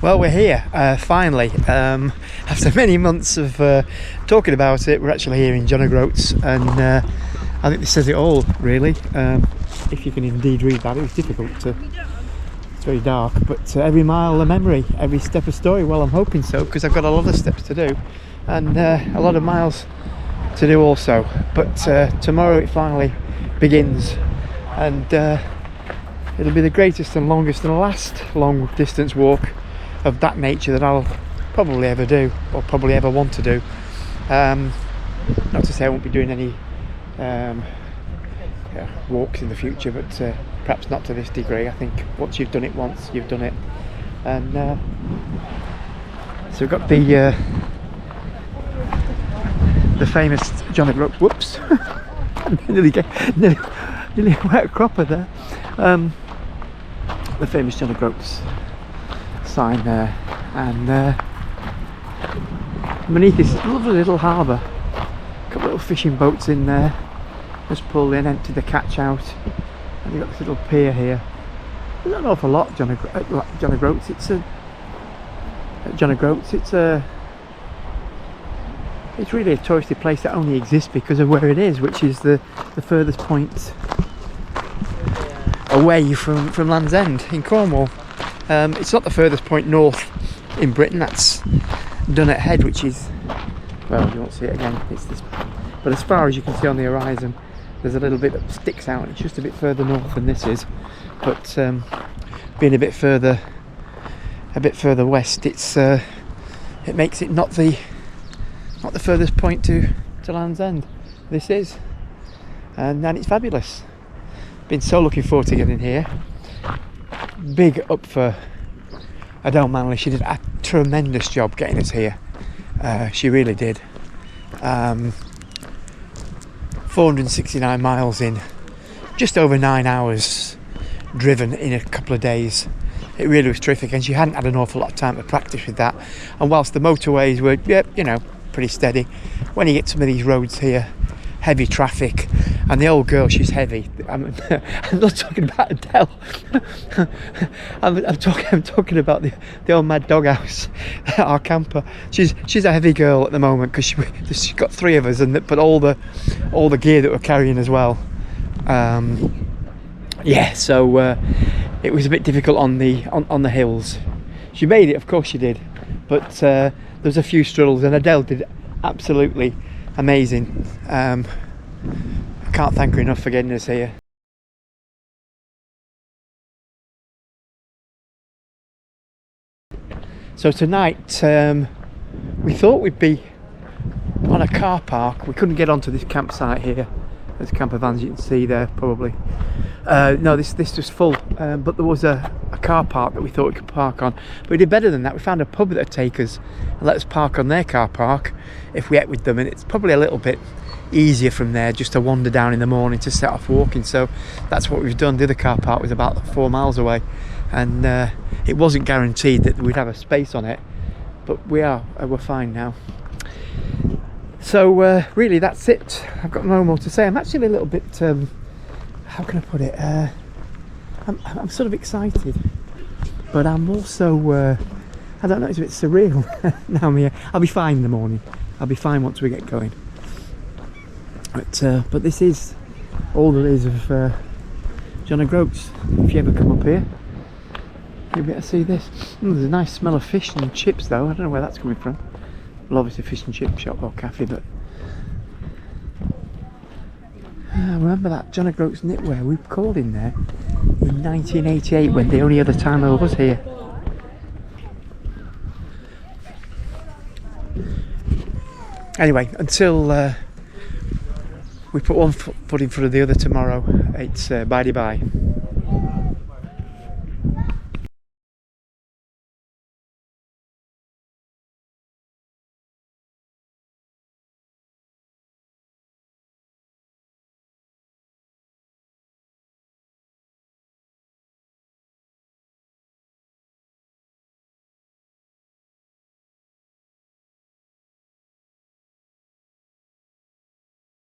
Well, we're here finally. After many months of talking about it, we're actually here in John O Groats, and I think this says it all, really. If you can indeed read that, it was difficult to. It's very dark, but every mile a memory, every step a story. Well, I'm hoping so, because I've got a lot of steps to do, and a lot of miles to do also. But tomorrow it finally begins, and it'll be the greatest and longest and last long distance walk of that nature that I'll probably ever do, or probably ever want to do. Not to say I won't be doing any walks in the future, but perhaps not to this degree. I think once you've done it once, you've done it. And so we've got the famous John O Groats. Whoops! nearly wet a cropper there. The famous John O Groats sign there, and beneath this lovely little harbour, a couple of little fishing boats in there, just pulled in, emptied the catch out, and you've got this little pier here. There's not an awful lot John O Groats. It's really a touristy place that only exists because of where it is, which is the furthest point away from Land's End in Cornwall. It's not the furthest point north in Britain. That's Dunnet Head, which is, well, you won't see it again, it's this, but as far as you can see on the horizon, there's a little bit that sticks out. It's just a bit further north than this is, but being a bit further west, it makes it not the furthest point to Land's End. This is, and it's fabulous. Been so looking forward to getting here. Big up for Adele Manley. She did a tremendous job getting us here. She really did. 469 miles in just over 9 hours driven in a couple of days. It really was terrific, and she hadn't had an awful lot of time to practice with that. And whilst the motorways were, pretty steady, when you get some of these roads here, heavy traffic, and the old girl, she's heavy. I'm not talking about Adele. I'm talking about the old mad doghouse, our camper. She's a heavy girl at the moment, because she's got three of us, but all the gear that we're carrying as well. So it was a bit difficult on the hills. She made it, of course she did, but there was a few struggles, and Adele did absolutely amazing. I can't thank her enough for getting us here. So tonight we thought we'd be on a car park. We couldn't get onto this campsite here. There's camper vans, you can see there probably. No, this was full, but there was a car park that we thought we could park on. But we did better than that. We found a pub that would take us and let us park on their car park if we ate with them, and it's probably a little bit easier from there just to wander down in the morning to set off walking. So that's what we've done. The other car park was about 4 miles away, and it wasn't guaranteed that we'd have a space on it, but we're fine now. So really that's it. I've got no more to say. I'm actually a little bit how can I put it, I'm sort of excited, but I'm also I don't know, it's a bit surreal. Now I'm here. I'll be fine in the morning. I'll be fine once we get going. But this is all there is of John O Groats. If you ever come up here, you'll be able to see this. There's a nice smell of fish and chips though. I don't know where that's coming from. Well, obviously fish and chip shop or cafe, but I remember that John O Groats knitwear we called in there in 1988 when the only other time I was here. Anyway, until we put one foot in front of the other tomorrow, it's bye-bye.